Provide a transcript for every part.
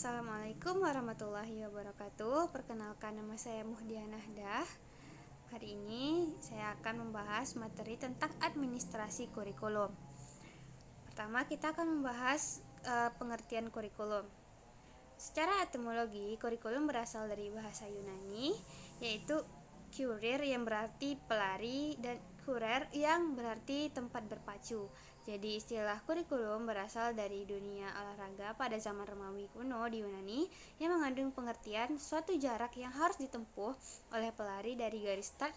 Assalamualaikum warahmatullahi wabarakatuh. Perkenalkan, nama saya Muhdianah Dah. Hari ini saya akan membahas materi tentang administrasi kurikulum. Pertama, kita akan membahas pengertian kurikulum. Secara etimologi, kurikulum berasal dari bahasa Yunani, yaitu kurir yang berarti pelari dan kurer yang berarti tempat berpacu. Jadi istilah kurikulum berasal dari dunia olahraga pada zaman Romawi kuno di Yunani yang mengandung pengertian suatu jarak yang harus ditempuh oleh pelari dari garis start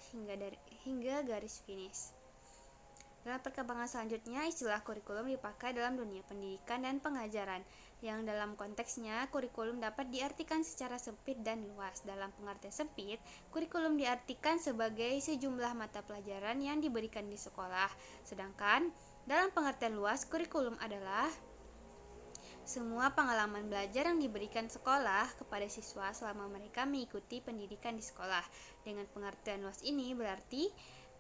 hingga garis finish. Dalam perkembangan selanjutnya, istilah kurikulum dipakai dalam dunia pendidikan dan pengajaran, yang dalam konteksnya kurikulum dapat diartikan secara sempit dan luas. Dalam pengertian sempit, kurikulum diartikan sebagai sejumlah mata pelajaran yang diberikan di sekolah. Sedangkan dalam pengertian luas, kurikulum adalah semua pengalaman belajar yang diberikan sekolah kepada siswa selama mereka mengikuti pendidikan di sekolah. Dengan pengertian luas ini berarti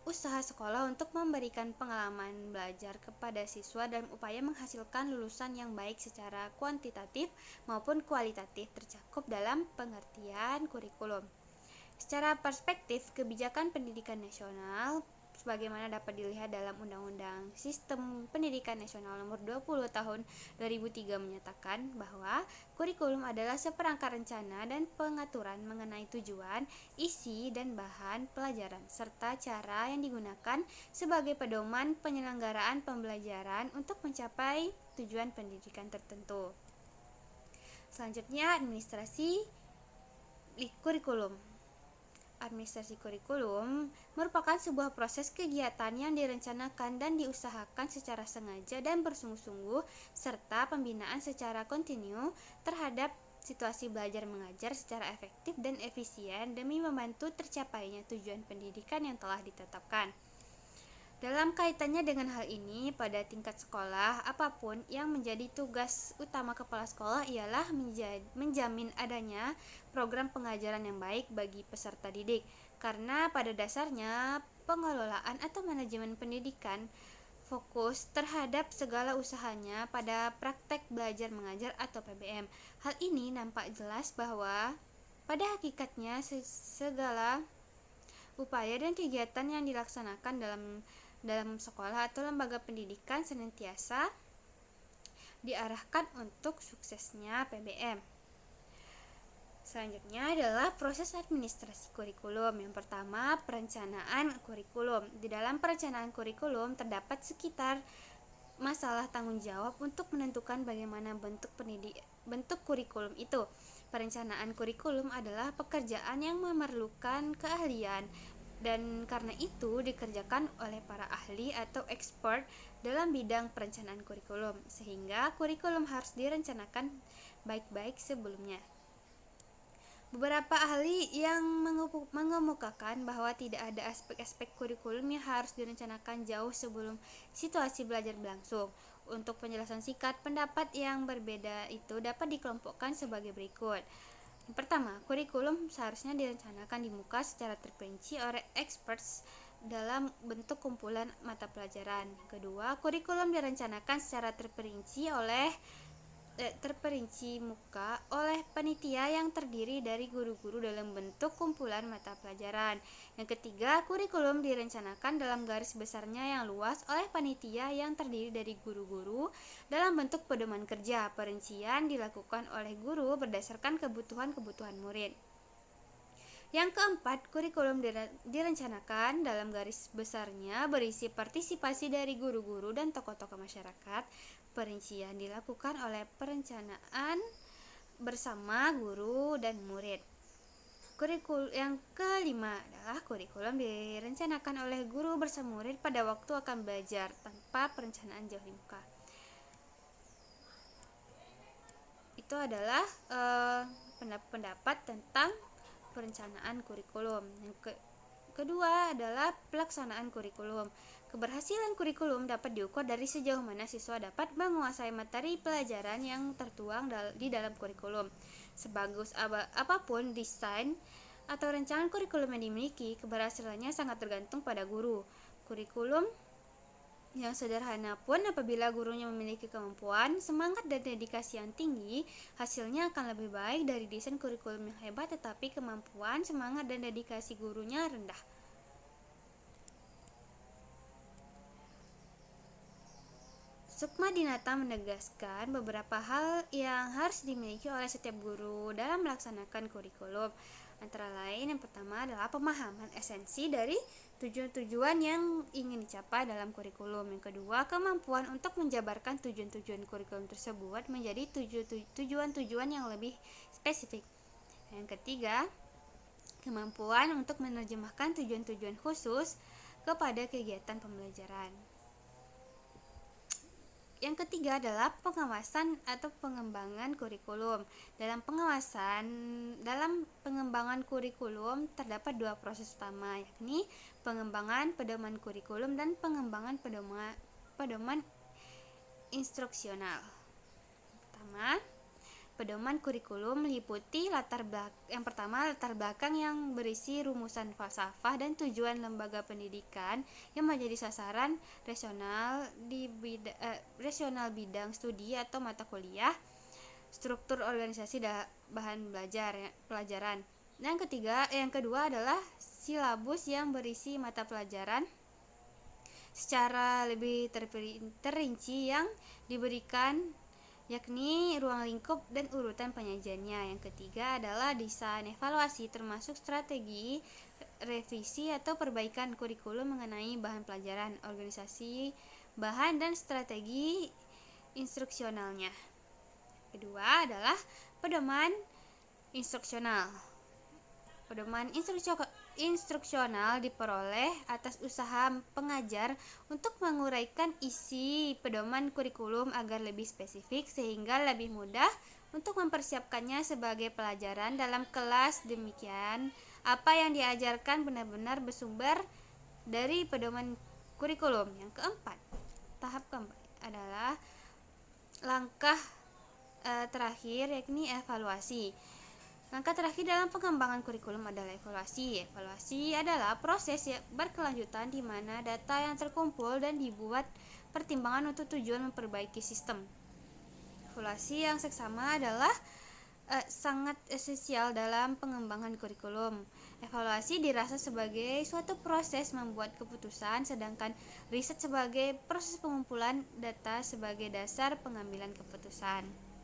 usaha sekolah untuk memberikan pengalaman belajar kepada siswa dalam upaya menghasilkan lulusan yang baik secara kuantitatif maupun kualitatif tercakup dalam pengertian kurikulum. Secara perspektif kebijakan pendidikan nasional, sebagaimana dapat dilihat dalam Undang-Undang Sistem Pendidikan Nasional Nomor 20 Tahun 2003 menyatakan bahwa kurikulum adalah seperangkat rencana dan pengaturan mengenai tujuan, isi, dan bahan pelajaran, serta cara yang digunakan sebagai pedoman penyelenggaraan pembelajaran untuk mencapai tujuan pendidikan tertentu. Selanjutnya, administrasi kurikulum. Administrasi kurikulum merupakan sebuah proses kegiatan yang direncanakan dan diusahakan secara sengaja dan bersungguh-sungguh serta pembinaan secara kontinu terhadap situasi belajar mengajar secara efektif dan efisien demi membantu tercapainya tujuan pendidikan yang telah ditetapkan. Dalam kaitannya dengan hal ini, pada tingkat sekolah apapun yang menjadi tugas utama kepala sekolah ialah menjamin adanya program pengajaran yang baik bagi peserta didik. Karena pada dasarnya pengelolaan atau manajemen pendidikan fokus terhadap segala usahanya pada praktek belajar mengajar atau PBM. Hal ini nampak jelas bahwa pada hakikatnya segala upaya dan kegiatan yang dilaksanakan dalam sekolah atau lembaga pendidikan senantiasa diarahkan untuk suksesnya PBM. Selanjutnya adalah proses administrasi kurikulum. Yang pertama, perencanaan kurikulum. Di dalam perencanaan kurikulum terdapat sekitar masalah tanggung jawab untuk menentukan bagaimana bentuk kurikulum itu. Perencanaan kurikulum adalah pekerjaan yang memerlukan keahlian dan karena itu dikerjakan oleh para ahli atau expert dalam bidang perencanaan kurikulum, sehingga kurikulum harus direncanakan baik-baik sebelumnya. Beberapa ahli yang mengemukakan bahwa tidak ada aspek-aspek kurikulum yang harus direncanakan jauh sebelum situasi belajar berlangsung. Untuk penjelasan singkat, pendapat yang berbeda itu dapat dikelompokkan sebagai berikut. Yang pertama, kurikulum seharusnya direncanakan di muka secara terperinci oleh experts dalam bentuk kumpulan mata pelajaran. Kedua, kurikulum direncanakan secara terperinci muka oleh panitia yang terdiri dari guru-guru dalam bentuk kumpulan mata pelajaran. Yang ketiga, kurikulum direncanakan dalam garis besarnya yang luas oleh panitia yang terdiri dari guru-guru dalam bentuk pedoman kerja. Perincian dilakukan oleh guru berdasarkan kebutuhan murid. Yang keempat, kurikulum direncanakan dalam garis besarnya berisi partisipasi dari guru-guru dan tokoh-tokoh masyarakat. Perincian dilakukan oleh perencanaan bersama guru dan murid. Yang kelima adalah kurikulum direncanakan oleh guru bersama murid pada waktu akan belajar tanpa perencanaan jauh di muka. Itu adalah pendapat tentang perencanaan kurikulum. Yang kedua adalah pelaksanaan kurikulum. Keberhasilan kurikulum dapat diukur dari sejauh mana siswa dapat menguasai materi pelajaran yang tertuang di dalam kurikulum. Sebagus apapun desain atau rancangan kurikulum yang dimiliki, keberhasilannya sangat tergantung pada guru. Kurikulum Yang sederhana pun apabila gurunya memiliki kemampuan, semangat dan dedikasi yang tinggi, hasilnya akan lebih baik dari desain kurikulum yang hebat tetapi kemampuan, semangat dan dedikasi gurunya rendah. Sukma Dinata menegaskan beberapa hal yang harus dimiliki oleh setiap guru dalam melaksanakan kurikulum. Antara lain, yang pertama adalah pemahaman esensi dari tujuan-tujuan yang ingin dicapai dalam kurikulum. Yang kedua, kemampuan untuk menjabarkan tujuan-tujuan kurikulum tersebut menjadi tujuan-tujuan yang lebih spesifik. Yang ketiga, kemampuan untuk menerjemahkan tujuan-tujuan khusus kepada kegiatan pembelajaran. Yang ketiga adalah pengawasan atau pengembangan kurikulum. Dalam pengembangan kurikulum terdapat dua proses utama, yakni pengembangan pedoman kurikulum dan pengembangan pedoman instruksional. Pertama, pedoman kurikulum meliputi yang pertama latar belakang yang berisi rumusan falsafah dan tujuan lembaga pendidikan yang menjadi sasaran rasional bidang studi atau mata kuliah, struktur organisasi bahan pelajaran. Yang kedua adalah silabus yang berisi mata pelajaran secara lebih terinci yang diberikan, yakni ruang lingkup dan urutan penyajiannya. Yang ketiga adalah desain evaluasi termasuk strategi revisi atau perbaikan kurikulum mengenai bahan pelajaran, organisasi bahan dan strategi instruksionalnya. Kedua adalah pedoman instruksional. Pedoman instruksional diperoleh atas usaha pengajar untuk menguraikan isi pedoman kurikulum agar lebih spesifik sehingga lebih mudah untuk mempersiapkannya sebagai pelajaran dalam kelas. Demikian, apa yang diajarkan benar-benar bersumber dari pedoman kurikulum. Tahap keempat adalah langkah terakhir, yakni evaluasi. Langkah terakhir dalam pengembangan kurikulum adalah evaluasi. Evaluasi adalah proses berkelanjutan di mana data yang terkumpul dan dibuat pertimbangan untuk tujuan memperbaiki sistem. Evaluasi yang seksama adalah sangat esensial dalam pengembangan kurikulum. Evaluasi dirasa sebagai suatu proses membuat keputusan, sedangkan riset sebagai proses pengumpulan data sebagai dasar pengambilan keputusan.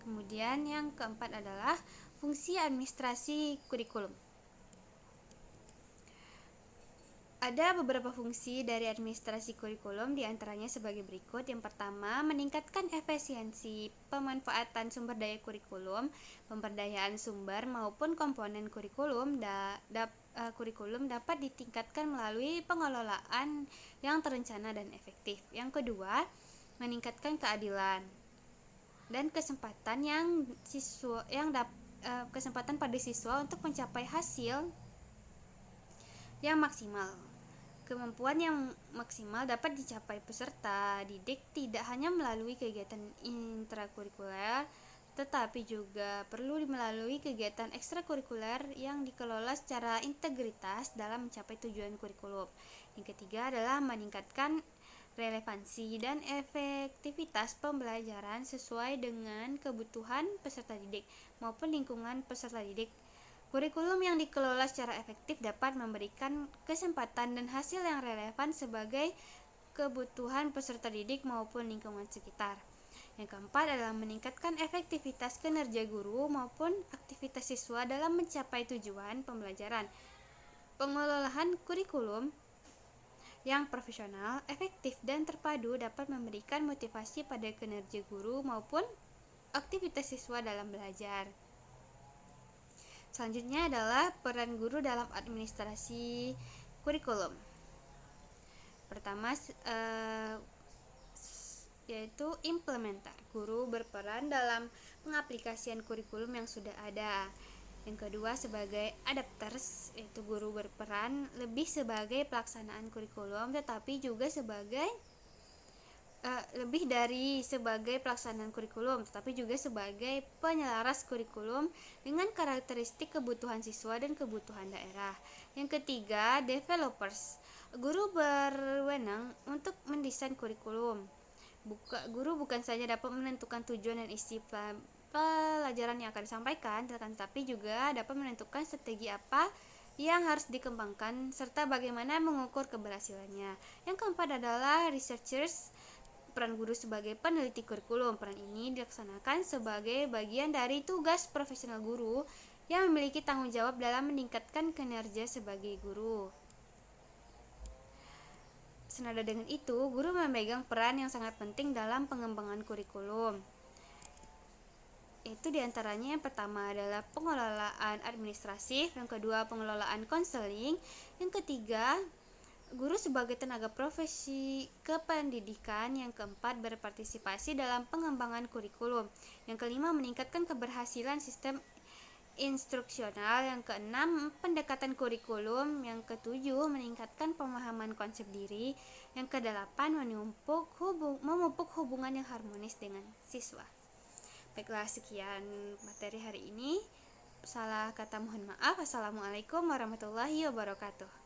Kemudian yang keempat adalah fungsi administrasi kurikulum. Ada beberapa fungsi dari administrasi kurikulum, diantaranya sebagai berikut. Yang pertama, meningkatkan efisiensi pemanfaatan sumber daya kurikulum. Pemberdayaan sumber maupun komponen kurikulum dapat ditingkatkan melalui pengelolaan yang terencana dan efektif. Yang kedua, meningkatkan keadilan dan kesempatan kesempatan pada siswa untuk mencapai hasil yang maksimal. Kemampuan yang maksimal dapat dicapai peserta didik tidak hanya melalui kegiatan intrakurikuler, tetapi juga perlu melalui kegiatan ekstrakurikuler yang dikelola secara integritas dalam mencapai tujuan kurikulum. Yang ketiga adalah meningkatkan relevansi dan efektivitas pembelajaran sesuai dengan kebutuhan peserta didik maupun lingkungan peserta didik. Kurikulum yang dikelola secara efektif dapat memberikan kesempatan dan hasil yang relevan sebagai kebutuhan peserta didik maupun lingkungan sekitar. Yang keempat adalah meningkatkan efektivitas kinerja guru maupun aktivitas siswa dalam mencapai tujuan pembelajaran. Pengelolaan kurikulum yang profesional, efektif, dan terpadu dapat memberikan motivasi pada kinerja guru maupun aktivitas siswa dalam belajar. Selanjutnya adalah peran guru dalam administrasi kurikulum. Pertama, yaitu implementer. Guru berperan dalam pengaplikasian kurikulum yang sudah ada. Yang kedua, sebagai adapters, yaitu guru berperan lebih sebagai pelaksanaan kurikulum tetapi juga sebagai lebih dari sebagai pelaksanaan kurikulum, tetapi juga sebagai penyelaras kurikulum dengan karakteristik kebutuhan siswa dan kebutuhan daerah. Yang ketiga, developers. Guru berwenang untuk mendesain kurikulum. Guru bukan saja dapat menentukan tujuan dan isi pelajaran yang akan disampaikan, tetapi juga dapat menentukan strategi apa yang harus dikembangkan serta bagaimana mengukur keberhasilannya. Yang keempat adalah researchers. Peran guru sebagai peneliti kurikulum. Peran ini dilaksanakan sebagai bagian dari tugas profesional guru yang memiliki tanggung jawab dalam meningkatkan kinerja sebagai guru. Senada dengan itu, guru memegang peran yang sangat penting dalam pengembangan kurikulum. Itu diantaranya yang pertama adalah pengelolaan administratif, yang kedua pengelolaan konseling, yang ketiga guru sebagai tenaga profesi kependidikan, yang keempat berpartisipasi dalam pengembangan kurikulum, yang kelima meningkatkan keberhasilan sistem instruksional, yang keenam pendekatan kurikulum, yang ketujuh meningkatkan pemahaman konsep diri, yang kedelapan memupuk hubungan yang harmonis dengan siswa. Baiklah, sekian materi hari ini. Salah kata mohon maaf. Assalamualaikum warahmatullahi wabarakatuh.